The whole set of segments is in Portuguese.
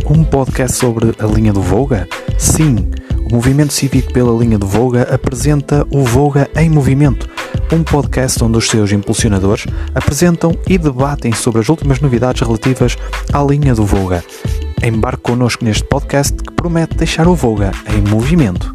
um podcast sobre a linha do Volga? Sim, o Movimento Cívico pela Linha do Volga apresenta o Volga em Movimento, um podcast onde os seus impulsionadores apresentam e debatem sobre as últimas novidades relativas à linha do Volga. Embarque connosco neste podcast que promete deixar o Volga em movimento.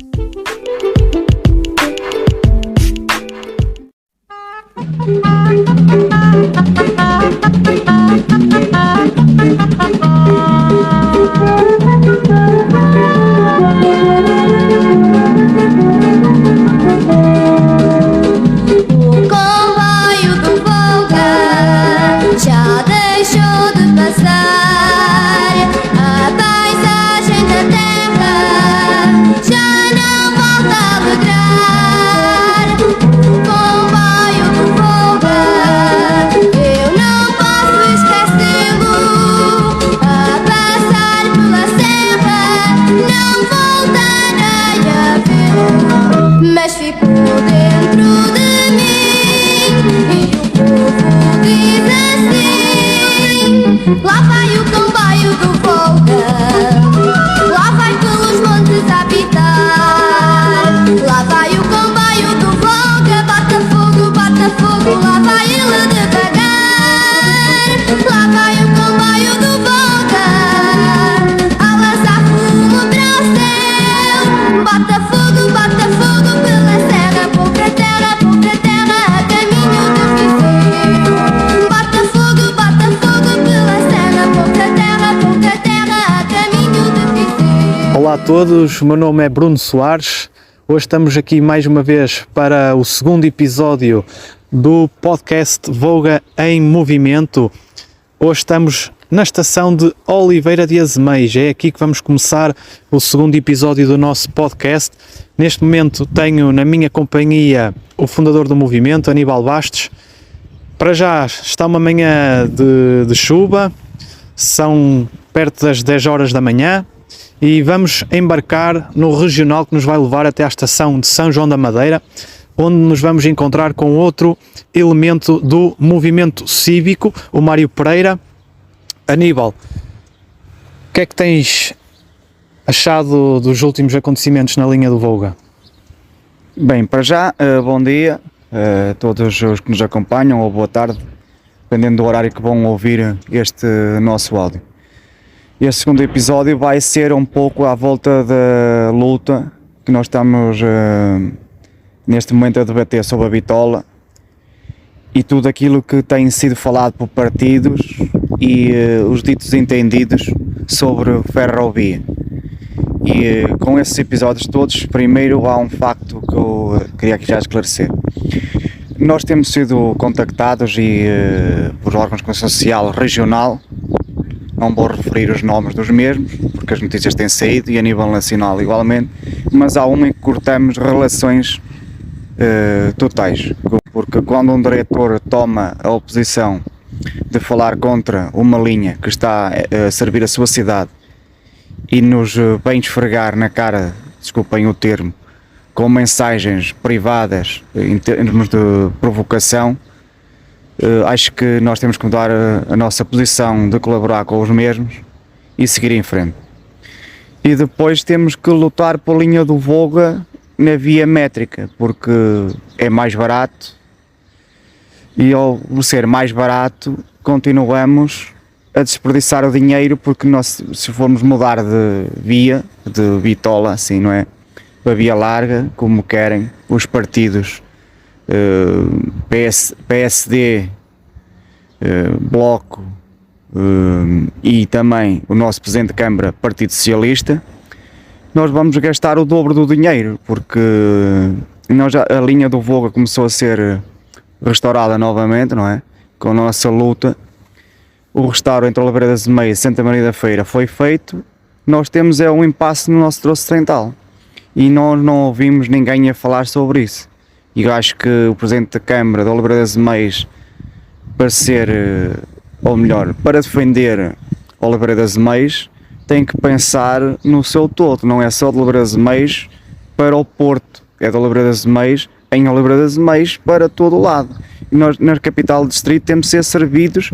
O comboio do Volga já deixou de passar. A paisagem da terra já não volta a alegrar. O comboio do Volga, eu não posso esquecê-lo. A passar pela serra não voltarei a vê-lo, mas ficou dentro de mim e o povo diz assim: lá vai o comboio do Volga, lá vai pelos montes a habitar. Lá vai o comboio do Volga, bata fogo, lá vai ele devagar. Lá vai o comboio do Volga, a lançar fumo para o céu. Bata fogo pela serra, pouca terra, a caminho do Viseu. Bata fogo pela serra, pouca terra, a caminho do Viseu. Olá a todos, o meu nome é Bruno Soares. Hoje estamos aqui mais uma vez para o segundo episódio do podcast Volga em Movimento. Hoje estamos na estação de Oliveira de Azeméis. É aqui que vamos começar o segundo episódio do nosso podcast. Neste momento tenho na minha companhia o fundador do movimento, Aníbal Bastos. Para já está uma manhã de chuva, são perto das 10 horas da manhã e vamos embarcar no regional que nos vai levar até à estação de São João da Madeira, onde nos vamos encontrar com outro elemento do movimento cívico, o Mário Pereira. Aníbal, o que é que tens achado dos últimos acontecimentos na linha do Volga? Bem, para já, bom dia a todos os que nos acompanham, ou boa tarde, dependendo do horário que vão ouvir este nosso áudio. Este segundo episódio vai ser um pouco à volta da luta que nós estamos neste momento a debater sobre a bitola e tudo aquilo que tem sido falado por partidos e os ditos entendidos sobre ferrovia. E com esses episódios todos, primeiro há um facto que eu queria aqui já esclarecer. Nós temos sido contactados por órgãos de comunicação social regional, não vou referir os nomes dos mesmos, porque as notícias têm saído e a nível nacional igualmente, mas há uma em que cortamos relações totais, porque quando um diretor toma a oposição de falar contra uma linha que está a servir a sua cidade e nos vem esfregar na cara, desculpem o termo, com mensagens privadas em termos de provocação, acho que nós temos que mudar a nossa posição de colaborar com os mesmos e seguir em frente. E depois temos que lutar pela linha do Volga na via métrica, porque é mais barato e ao ser mais barato continuamos a desperdiçar o dinheiro, porque nós, se formos mudar de via, de bitola, assim, não é? Para via larga, como querem os partidos PSD, Bloco e também o nosso Presidente de Câmara, Partido Socialista, nós vamos gastar o dobro do dinheiro, porque a linha do Volga começou a ser restaurada novamente, não é? Com a nossa luta. O restauro entre Oliveira de Azeméis e Santa Maria da Feira foi feito. Nós temos um impasse no nosso troço central e nós não ouvimos ninguém a falar sobre isso. E eu acho que o Presidente da Câmara de Oliveira de Azeméis, para defender Oliveira de Azeméis, tem que pensar no seu todo, não é só de Oliveira de Azeméis para o Porto, é de Oliveira de Azeméis em Oliveira de Azeméis para todo o lado. E nós, na capital do distrito, temos de ser servidos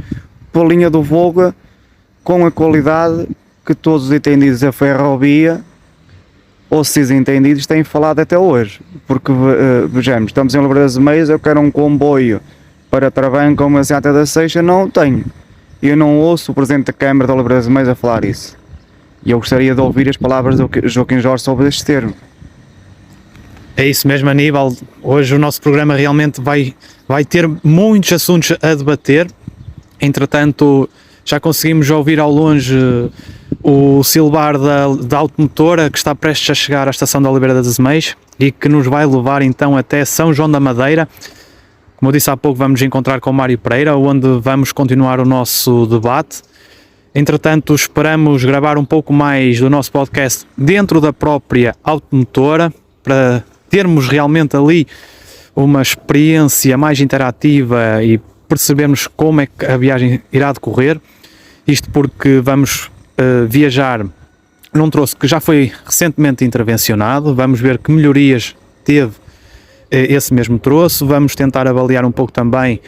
pela linha do Volga com a qualidade que todos os entendidos da ferrovia, ou se desentendidos, têm falado até hoje. Porque, vejamos, estamos em Oliveira das Meias, eu quero um comboio para Travanco ou uma Seata da Seixa, não o tenho. Eu não ouço o Presidente da Câmara de Oliveira das Meias a falar isso. E eu gostaria de ouvir as palavras do Joaquim Jorge sobre este termo. É isso mesmo, Aníbal. Hoje o nosso programa realmente vai ter muitos assuntos a debater. Entretanto, já conseguimos ouvir ao longe o silbar da automotora que está prestes a chegar à estação da Oliveira das Meias e que nos vai levar então até São João da Madeira. Como eu disse há pouco, vamos encontrar com o Mário Pereira, onde vamos continuar o nosso debate. Entretanto, esperamos gravar um pouco mais do nosso podcast dentro da própria automotora, para termos realmente ali uma experiência mais interativa e percebermos como é que a viagem irá decorrer. Isto porque vamos viajar num troço que já foi recentemente intervencionado, vamos ver que melhorias teve esse mesmo troço, vamos tentar avaliar um pouco também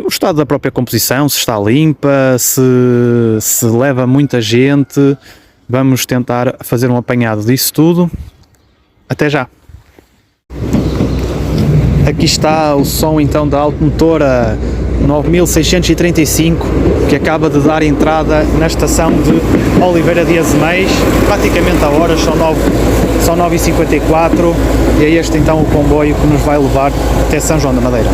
o estado da própria composição, se está limpa, se leva muita gente. Vamos tentar fazer um apanhado disso tudo. Até já! Aqui está o som então da automotora 9635, que acaba de dar entrada na estação de Oliveira de Azeméis, praticamente a horas, são 9h54, e é este então o comboio que nos vai levar até São João da Madeira.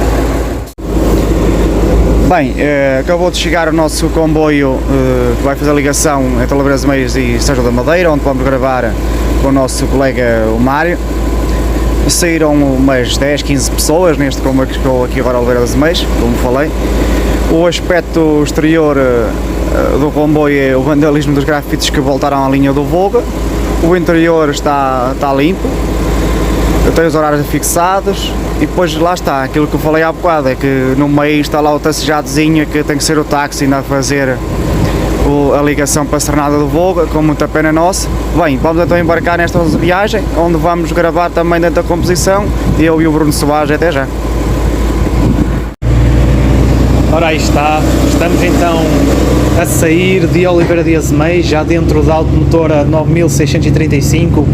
Bem, acabou de chegar o nosso comboio que vai fazer a ligação entre Oliveira das Meias e São João da Madeira, onde vamos gravar com o nosso colega o Mário. Saíram umas 10, 15 pessoas neste comboio que estou aqui agora a Oliveira das Meias, como falei. O aspecto exterior do comboio é o vandalismo dos grafites que voltaram à linha do Volga. O interior está limpo, tem os horários fixados e depois lá está, aquilo que eu falei há bocado, é que no meio está lá o tacejadozinho que tem que ser o táxi ainda a fazer a ligação para a Serenada do Volga, com muita pena nossa. Bem, vamos então embarcar nesta viagem, onde vamos gravar também dentro da composição, eu e o Bruno Soares. Até já! Ora, aí está, estamos então a sair de Oliveira de Azeméis, já dentro da automotora 9635,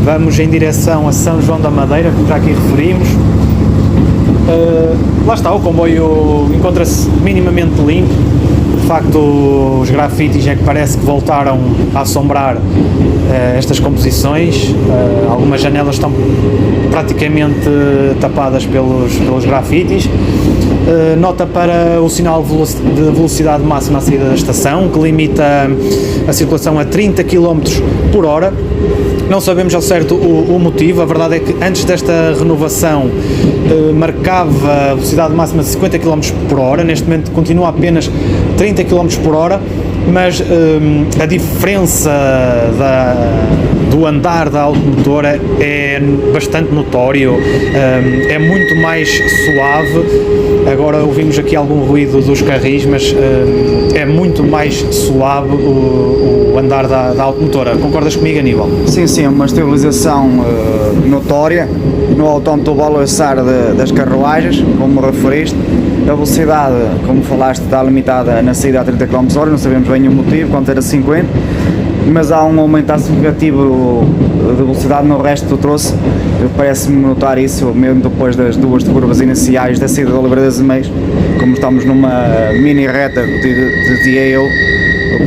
vamos em direção a São João da Madeira, como já aqui referimos. Lá está, o comboio encontra-se minimamente limpo. De facto, os grafites é que parece que voltaram a assombrar estas composições. Algumas janelas estão praticamente tapadas pelos grafites. Nota para o sinal de velocidade máxima à saída da estação, que limita a circulação a 30 km por hora. Não sabemos ao certo o motivo. A verdade é que antes desta renovação marcava a velocidade máxima de 50 km por hora, neste momento continua apenas 30 km por hora, mas a diferença do andar da automotora é bastante notório, é muito mais suave. Agora ouvimos aqui algum ruído dos carris, mas é muito mais suave o andar da automotora. Concordas comigo, Aníbal? Sim, uma estabilização notória no autómetro balançar das carruagens, como referiste. A velocidade, como falaste, está limitada na saída a 30 km/h, não sabemos bem o motivo, quanto era 50, mas há um aumento significativo de velocidade no resto do troço. Parece-me notar isso mesmo depois das duas curvas iniciais da saída de Oliveira das Meias, como estamos numa mini reta, dizia eu,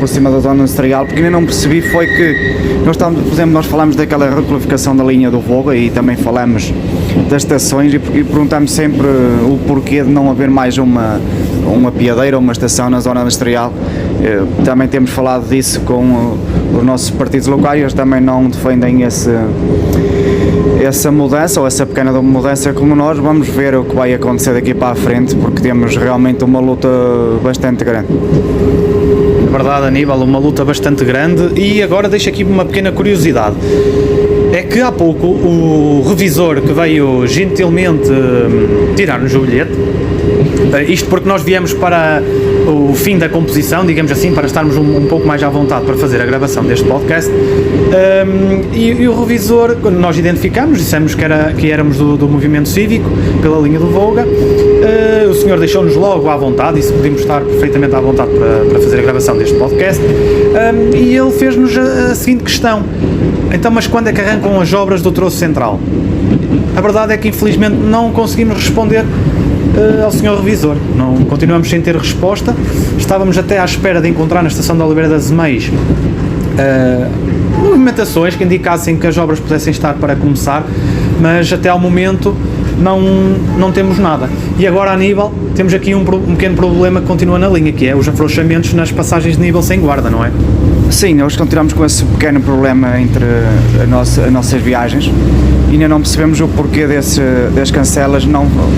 por cima da zona industrial, porque ainda não percebi foi que nós falamos daquela requalificação da linha do Volga e também falamos das estações e perguntamos sempre o porquê de não haver mais uma piadeira ou uma estação na zona industrial. Também temos falado disso com os nossos partidos locais, eles também não defendem essa mudança ou essa pequena mudança como nós. Vamos ver o que vai acontecer daqui para a frente, porque temos realmente uma luta bastante grande. É verdade, Aníbal, uma luta bastante grande. E agora deixo aqui uma pequena curiosidade. É que há pouco o revisor que veio gentilmente tirar-nos o bilhete Isto porque nós viemos para o fim da composição, digamos assim, para estarmos um pouco mais à vontade para fazer a gravação deste podcast. E o revisor, quando nós identificamos, dissemos que éramos do movimento cívico, pela linha do Volga, o senhor deixou-nos logo à vontade, e se podíamos estar perfeitamente à vontade para fazer a gravação deste podcast, e ele fez-nos a seguinte questão: então, mas quando é que arrancam as obras do troço central? A verdade é que infelizmente não conseguimos responder ao senhor revisor, não, continuamos sem ter resposta. Estávamos até à espera de encontrar na estação de Oliveira das Meias movimentações que indicassem que as obras pudessem estar para começar, mas até ao momento não temos nada. E agora, Aníbal, temos aqui um pequeno problema que continua na linha, que é os afrouxamentos nas passagens de nível sem guarda, não é? Sim, nós continuamos com esse pequeno problema entre as nossas viagens e ainda não percebemos o porquê das cancelas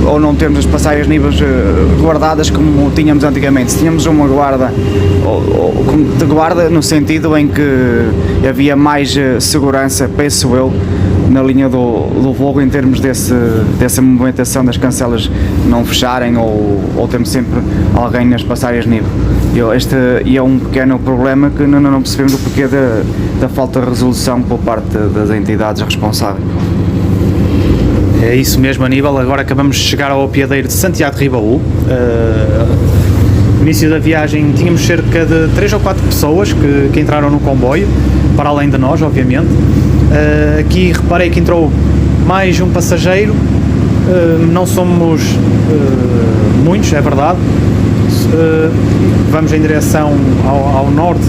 ou não termos as passagens de níveis guardadas como tínhamos antigamente. Se tínhamos uma guarda, de guarda no sentido em que havia mais segurança, penso eu, na linha do Volga em termos dessa movimentação das cancelas não fecharem ou termos sempre alguém nas passagens de nível. E é um pequeno problema que não percebemos o porquê da falta de resolução por parte das entidades responsáveis. É isso mesmo, Aníbal. Agora acabamos de chegar ao apiadeiro de Santiago de Ribaú. No início da viagem tínhamos cerca de 3 ou 4 pessoas que entraram no comboio, para além de nós, obviamente. Aqui reparei que entrou mais um passageiro, não somos muitos, é verdade. Vamos em direção ao norte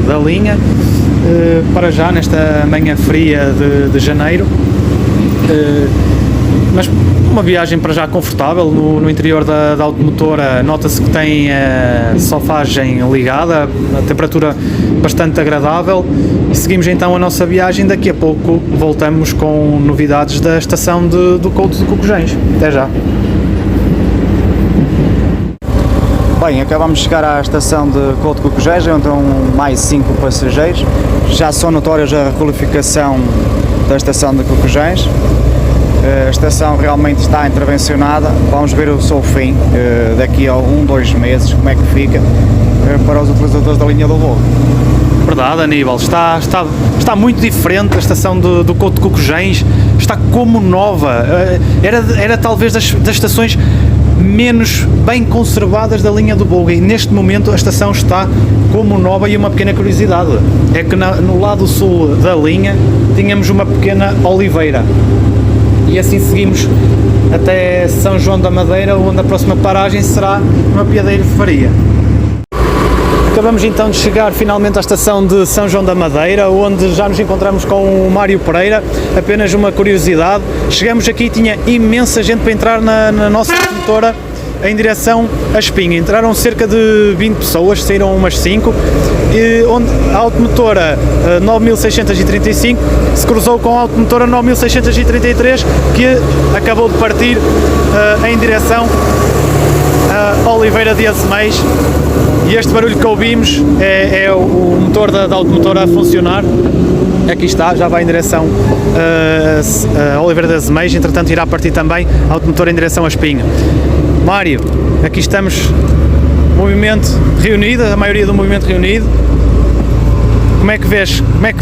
da linha, para já nesta manhã fria de janeiro, mas uma viagem para já confortável. No interior da automotora nota-se que tem a sofagem ligada, a temperatura bastante agradável, e seguimos então a nossa viagem. Daqui a pouco voltamos com novidades da estação do Couto de Cocojães. Até já. Bem, acabamos de chegar à estação de Couto de Cocojães, onde estão mais 5 passageiros. Já são notórias a requalificação da estação de Cocojães. A estação realmente está intervencionada. Vamos ver o seu fim daqui a 2 meses, como é que fica para os utilizadores da linha do Volga. Verdade, Aníbal, está muito diferente a estação do Couto de Cocojães, está como nova. Era talvez das estações menos bem conservadas da linha do Volga, e neste momento a estação está como nova. E uma pequena curiosidade é que no lado sul da linha tínhamos uma pequena oliveira, e assim seguimos até São João da Madeira, onde a próxima paragem será no apiadeiro de Faria. Acabamos então de chegar finalmente à estação de São João da Madeira, onde já nos encontramos com o Mário Pereira. Apenas uma curiosidade: chegamos aqui e tinha imensa gente para entrar na nossa locomotora em direção a Espinho. Entraram cerca de 20 pessoas, saíram umas 5, onde a automotora 9635 se cruzou com a automotora 9633, que acabou de partir em direção a Oliveira de Azeméis. E este barulho que ouvimos é o motor da automotora a funcionar. Aqui está, já vai em direção a Oliveira de Azeméis. Entretanto irá partir também a automotora em direção a Espinho. Mário, aqui estamos, movimento reunido, a maioria do movimento reunido. Como é que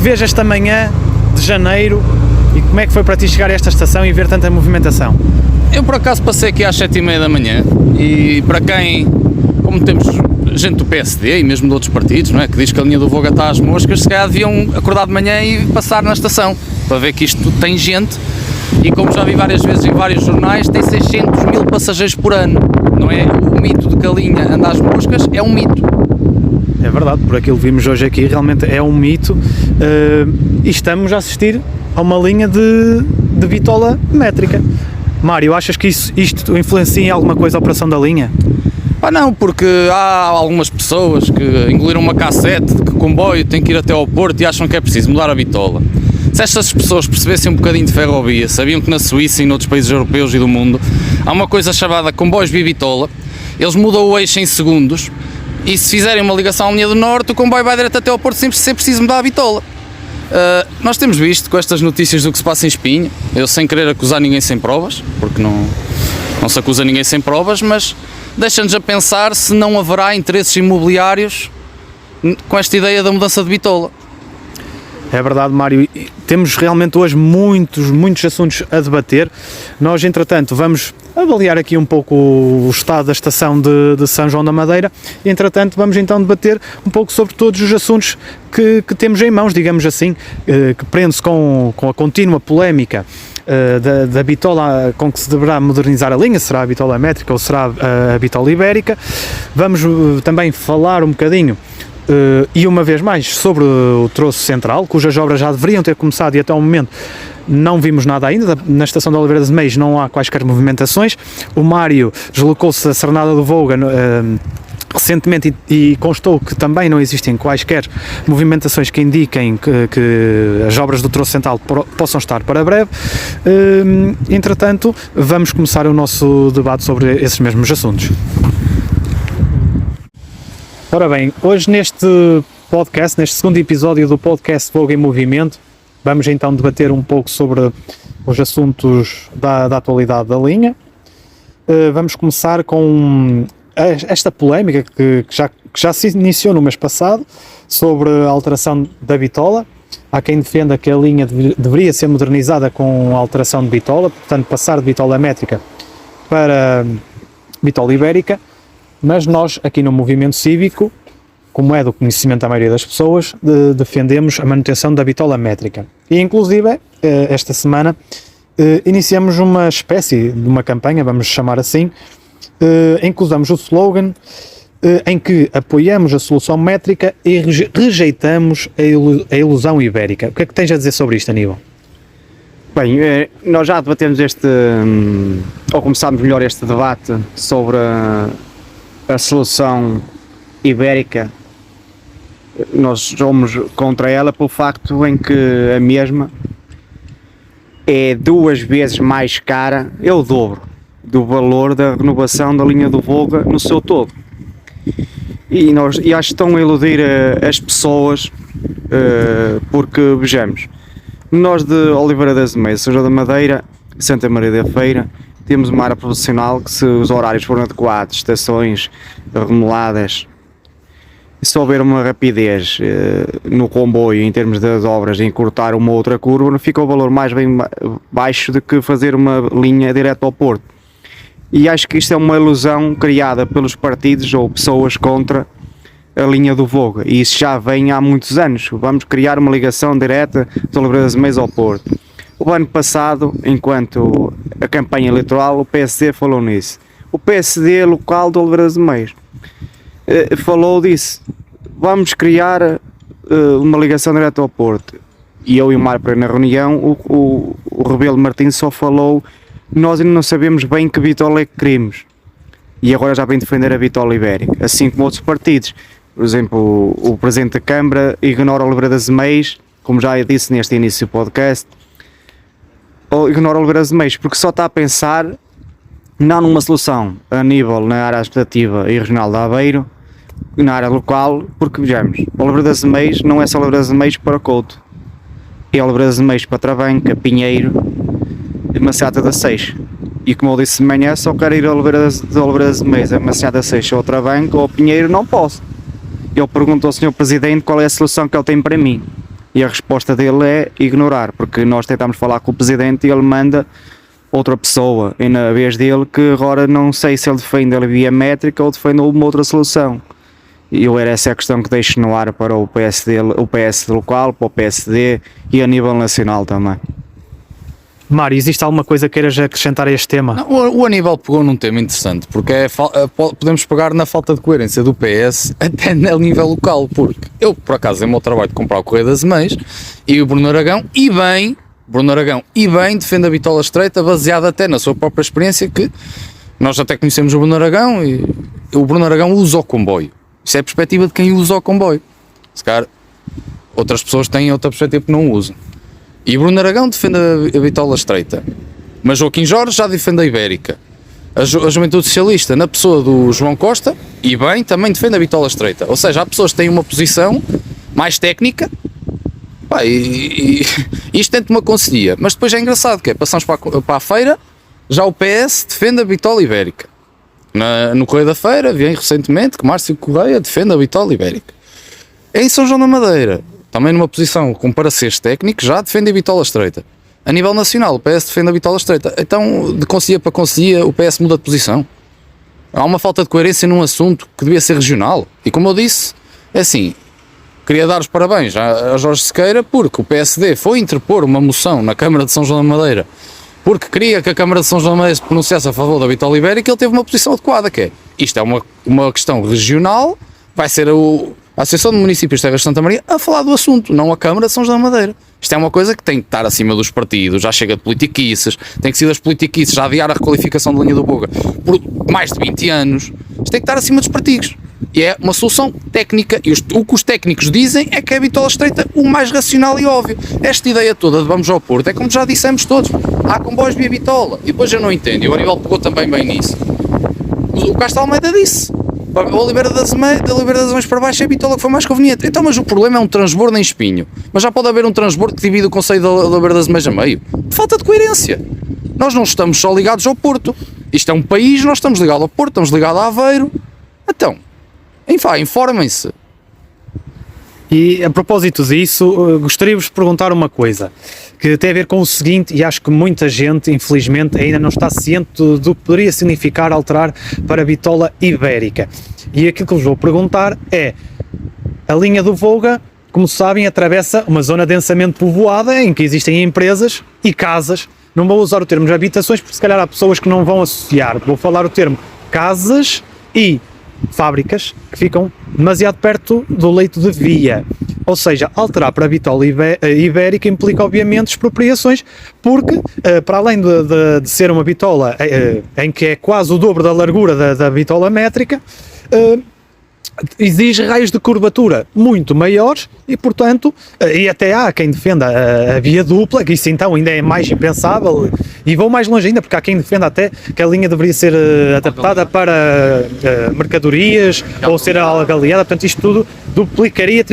vês esta manhã de janeiro, e como é que foi para ti chegar a esta estação e ver tanta movimentação? Eu por acaso passei aqui às 7h30 da manhã, e para quem, como temos gente do PSD e mesmo de outros partidos, não é, que diz que a linha do Volga está às moscas, se calhar deviam acordar de manhã e passar na estação, para ver que isto tem gente. E como já vi várias vezes em vários jornais, tem 600 mil passageiros por ano, não é? O mito de que a linha anda às moscas é um mito. É verdade, por aquilo que vimos hoje aqui, realmente é um mito, e estamos a assistir a uma linha de bitola métrica. Mário, achas que isto influencia em alguma coisa a operação da linha? Não, porque há algumas pessoas que engoliram uma cassete de que o comboio tem que ir até ao Porto e acham que é preciso mudar a bitola. Se estas pessoas percebessem um bocadinho de ferrovia, sabiam que na Suíça e noutros países europeus e do mundo há uma coisa chamada comboios bibitola. Eles mudam o eixo em segundos, e se fizerem uma ligação à linha do Norte, o comboio vai direto até ao Porto sem ser preciso mudar a bitola. Nós temos visto com estas notícias do que se passa em Espinho, eu sem querer acusar ninguém sem provas, porque não se acusa ninguém sem provas, mas deixa-nos a pensar se não haverá interesses imobiliários com esta ideia da mudança de bitola. É verdade, Mário. Temos realmente hoje muitos assuntos a debater. Nós, entretanto, vamos avaliar aqui um pouco o estado da estação de São João da Madeira e, entretanto, vamos então debater um pouco sobre todos os assuntos que temos em mãos, digamos assim, que prende-se com a contínua polémica da bitola com que se deverá modernizar a linha, será a bitola métrica ou será a bitola ibérica. Vamos também falar um bocadinho e uma vez mais sobre o troço central, cujas obras já deveriam ter começado e até o momento não vimos nada ainda. Na estação de Oliveira das Meias não há quaisquer movimentações. O Mário deslocou-se a Cernada do Volga recentemente e constou que também não existem quaisquer movimentações que indiquem que as obras do troço central possam estar para breve. Entretanto, vamos começar o nosso debate sobre esses mesmos assuntos. Ora bem, hoje neste podcast, neste segundo episódio do podcast Voga em Movimento, vamos então debater um pouco sobre os assuntos da atualidade da linha. Vamos começar com esta polémica que já se iniciou no mês passado sobre a alteração da bitola. Há quem defenda que a linha deveria ser modernizada com a alteração de bitola, portanto passar de bitola métrica para bitola ibérica. Mas nós, aqui no Movimento Cívico, como é do conhecimento da maioria das pessoas, defendemos a manutenção da bitola métrica. E, inclusive, esta semana, iniciamos uma espécie de uma campanha, vamos chamar assim, em que usamos o slogan em que apoiamos a solução métrica e rejeitamos a ilusão ibérica. O que é que tens a dizer sobre isto, Aníbal? Bem, nós já debatemos ou começámos melhor este debate sobre a solução ibérica. Nós somos contra ela pelo facto em que a mesma é 2 vezes mais cara, é o dobro do valor da renovação da linha do Volga no seu todo. E acho que estão a iludir as pessoas, porque vejamos, nós de Oliveira das Meias, São João da Madeira, Santa Maria da Feira, temos uma área profissional que, se os horários forem adequados, estações remodeladas, se houver uma rapidez no comboio em termos das obras, em encurtar uma outra curva, não fica o valor mais bem baixo do que fazer uma linha direto ao Porto. E acho que isto é uma ilusão criada pelos partidos ou pessoas contra a linha do Volga, e isso já vem há muitos anos. Vamos criar uma ligação direta de Oliveira das Meias ao Porto. O ano passado, enquanto a campanha eleitoral, o PSD falou nisso. O PSD local de Oliveira das Meias falou disso. Vamos criar uma ligação direta ao Porto. E eu e o Mário Pereira na reunião, o Rebelo Martins só falou: nós ainda não sabemos bem que bitola é que queremos. E agora já vem defender a bitola ibérica. Assim como outros partidos. Por exemplo, o Presidente da Câmara ignora Oliveira das Meias, como já disse neste início do podcast, ou ignora Oliveira das Meias, porque só está a pensar não numa solução a nível na área administrativa e regional de Aveiro, na área local, porque vejamos, Oliveira das Meias não é só Oliveira das Meias para Couto, é Oliveira das Meias para Travanca, Pinheiro e Maceiata da Seixo. E como eu disse de manhã, só quero ir a Oliveira das Meias, a Maceiata da Seixo ou Travanca ou Pinheiro, não posso. Ele perguntou ao Sr. Presidente qual é a solução que ele tem para mim. E a resposta dele é ignorar, porque nós tentamos falar com o Presidente e ele manda outra pessoa, e na vez dele, que agora não sei se ele defende a via métrica ou defende uma outra solução. E essa é a questão que deixo no ar para o PSD local, para o PSD e a nível nacional também. Mário, existe alguma coisa que queiras acrescentar a este tema? Não, o Aníbal pegou num tema interessante, porque podemos pegar na falta de coerência do PS até a nível local, porque eu, por acaso, é o meu trabalho de comprar o Correio das Mães, e o Bruno Aragão, e bem, defende a bitola estreita, baseada até na sua própria experiência, que nós até conhecemos o Bruno Aragão, e o Bruno Aragão usa o comboio. Isso é a perspectiva de quem usa o comboio. Se calhar, outras pessoas têm outra perspectiva que não usam. E Bruno Aragão defende a bitola estreita, mas Joaquim Jorge já defende a ibérica. A Juventude Socialista, na pessoa do João Costa, e bem, também defende a bitola estreita. Ou seja, há pessoas que têm uma posição mais técnica, pá, e isto dentro de uma conselhia. Mas depois é engraçado, que é, passamos para a feira, já o PS defende a bitola ibérica. No Correio da Feira, vi recentemente que Márcio Correia defende a bitola ibérica. Em São João da Madeira, também numa posição com pareceres técnicos, já defende a bitola estreita. A nível nacional, o PS defende a bitola estreita. Então, de conselhia para conselhia, o PS muda de posição. Há uma falta de coerência num assunto que devia ser regional. E como eu disse, é assim, queria dar os parabéns a Jorge Sequeira porque o PSD foi interpor uma moção na Câmara de São João da Madeira porque queria que a Câmara de São João da Madeira se pronunciasse a favor da bitola ibérica e ele teve uma posição adequada, que é, isto é uma questão regional, vai ser a Associação de Municípios de Terras de Santa Maria a falar do assunto, não a Câmara de São João da Madeira. Isto é uma coisa que tem que estar acima dos partidos, já chega de politiquices, tem que ser das politiquices, já adiar a requalificação da linha do Boga por mais de 20 anos, isto tem que estar acima dos partidos. E é uma solução técnica, e o que os técnicos dizem é que é a bitola estreita o mais racional e óbvio. Esta ideia toda de vamos ao Porto é como já dissemos todos, há comboios via bitola, e depois eu não entendo, e o Aníbal pegou também bem nisso. O Castro Almeida disse, a Oliveira das Mães para baixo é a bitola que foi mais conveniente. Então, mas o problema é um transbordo em Espinho, mas já pode haver um transbordo que divide o concelho da Oliveira das Mães a meio. Falta de coerência. Nós não estamos só ligados ao Porto, isto é um país, nós estamos ligados ao Porto, estamos ligados a Aveiro, então... informem-se. E a propósito disso, gostaria-vos de perguntar uma coisa que tem a ver com o seguinte, e acho que muita gente, infelizmente, ainda não está ciente do que poderia significar alterar para a bitola ibérica. E aquilo que vos vou perguntar é, a linha do Voga, como sabem, atravessa uma zona densamente povoada em que existem empresas e casas. Não vou usar o termo habitações porque se calhar há pessoas que não vão associar. Vou falar o termo casas e fábricas que ficam demasiado perto do leito de via. Ou seja, alterar para a bitola ibérica implica obviamente expropriações, porque para além de ser uma bitola em que é quase o dobro da largura da bitola métrica, exige raios de curvatura muito maiores e, portanto, e até há quem defenda a via dupla, que isso então ainda é mais impensável, e vou mais longe ainda, porque há quem defenda até que a linha deveria ser adaptada para mercadorias ou ser algaleada, portanto isto tudo duplicaria,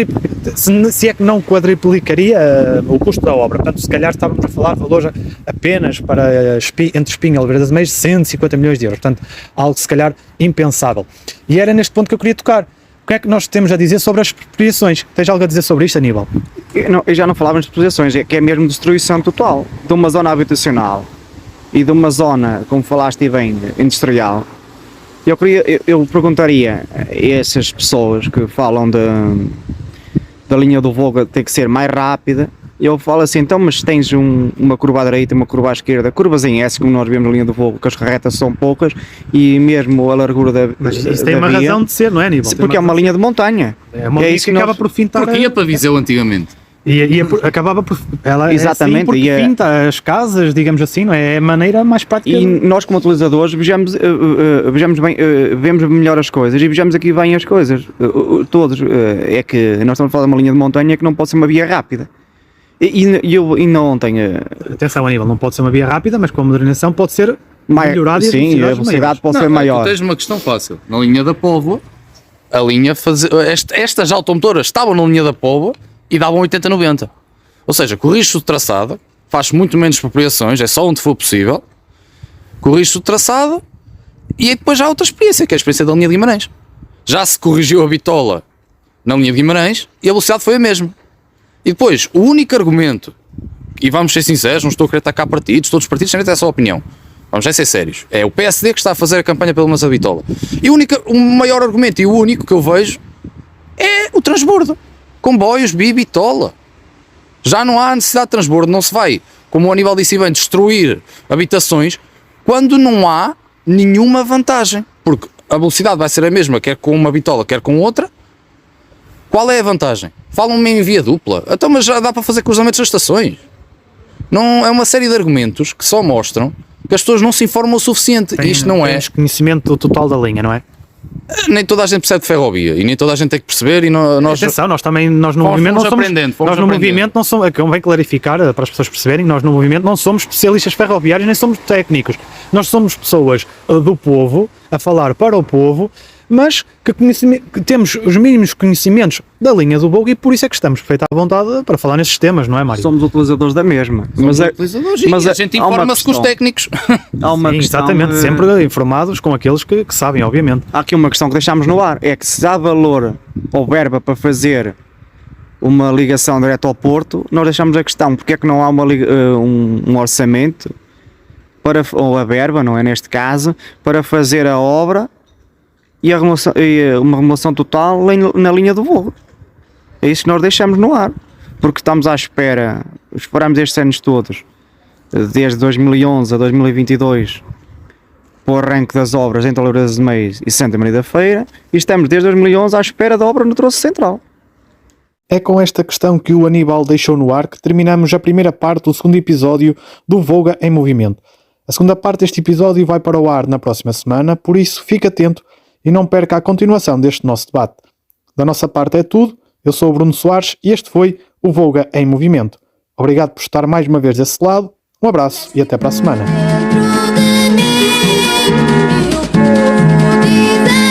se é que não quadriplicaria o custo da obra. Portanto, se calhar estávamos a falar de valores apenas para entre Espinho e Oliveira das Meias 150 milhões de euros, portanto algo se calhar impensável. E era neste ponto que eu queria tocar. O que é que nós temos a dizer sobre as expropriações? Tens algo a dizer sobre isto, Aníbal? Eu já não falava de expropriações, é que é mesmo destruição total de uma zona habitacional e de uma zona, como falaste bem, industrial. Eu perguntaria a essas pessoas que falam da linha do Voga ter que ser mais rápida. Eu falo assim, então, mas tens uma curva à direita e uma curva à esquerda, curvas em S, como nós vemos na linha do Voga, que as retas são poucas, e mesmo a largura da Mas isso tem da uma via, razão de ser, não é, Aníbal? porque é uma linha de montanha. É uma linha que acaba por fintar... Porque ia para Viseu antigamente. Acabava por... Ela Exatamente, é assim porque finta as casas, digamos assim, não é? É a maneira mais prática... E nós como utilizadores vemos melhor as coisas e vejamos aqui bem as coisas, todos. É que nós estamos a falar de uma linha de montanha que não pode ser uma via rápida. E eu ainda ontem... Atenção, Aníbal, não pode ser uma via rápida, mas com a modernização pode ser melhorada e sim, a velocidade pode ser maior. Tu tens uma questão fácil. Na linha da Póvoa, a linha estas automotoras estavam na linha da Póvoa e davam 80-90. Ou seja, corrige-se o traçado, faz muito menos expropriações, é só onde for possível, corrige-se o traçado e aí depois já há outra experiência, que é a experiência da linha de Guimarães. Já se corrigiu a bitola na linha de Guimarães e a velocidade foi a mesma. E depois, o único argumento, e vamos ser sinceros, não estou a querer atacar partidos, todos os partidos têm essa opinião, vamos já ser sérios, é o PSD que está a fazer a campanha pela mudança da bitola. E o maior argumento e o único que eu vejo é o transbordo. Comboios, bitola. Já não há necessidade de transbordo, não se vai, como o Aníbal disse bem, destruir habitações quando não há nenhuma vantagem. Porque a velocidade vai ser a mesma, quer com uma bitola, quer com outra. Qual é a vantagem? Falam-me em via dupla. Então, mas já dá para fazer cruzamentos das estações. Não, é uma série de argumentos que só mostram que as pessoas não se informam o suficiente. E isto não é... desconhecimento total da linha, não é? Nem toda a gente percebe de ferrovia e nem toda a gente tem que perceber e nós... Atenção, nós no movimento não somos... Nós no movimento não somos... Convém clarificar para as pessoas perceberem, nós no movimento não somos especialistas ferroviários nem somos técnicos. Nós somos pessoas do povo, a falar para o povo, mas que temos os mínimos conhecimentos da linha do Vogue e por isso é que estamos feita à vontade para falar nesses temas, não é, Mário? Somos utilizadores da mesma. Mas a gente há uma informa-se com os questão. técnicos. Há uma Sim, questão exatamente, de- sempre informados com aqueles que sabem, obviamente. Há aqui uma questão que deixámos no ar, é que se há valor ou verba para fazer uma ligação direta ao Porto, nós deixamos a questão, porque é que não há um orçamento, ou a verba, não é neste caso, para fazer a obra e uma remodelação total na linha do Vogue. É isso que nós deixamos no ar, porque estamos à espera, esperamos estes anos todos, desde 2011 a 2022, para o arranque das obras entre Loureiros de Meios e Santa Maria da Feira, e estamos desde 2011 à espera da obra no troço central. É com esta questão que o Aníbal deixou no ar que terminamos a primeira parte do segundo episódio do Voga em Movimento. A segunda parte deste episódio vai para o ar na próxima semana, por isso fique atento e não perca a continuação deste nosso debate. Da nossa parte é tudo, eu sou o Bruno Soares e este foi o Voga em Movimento. Obrigado por estar mais uma vez desse lado, um abraço e até para a semana. Dentro de mim e o povo diz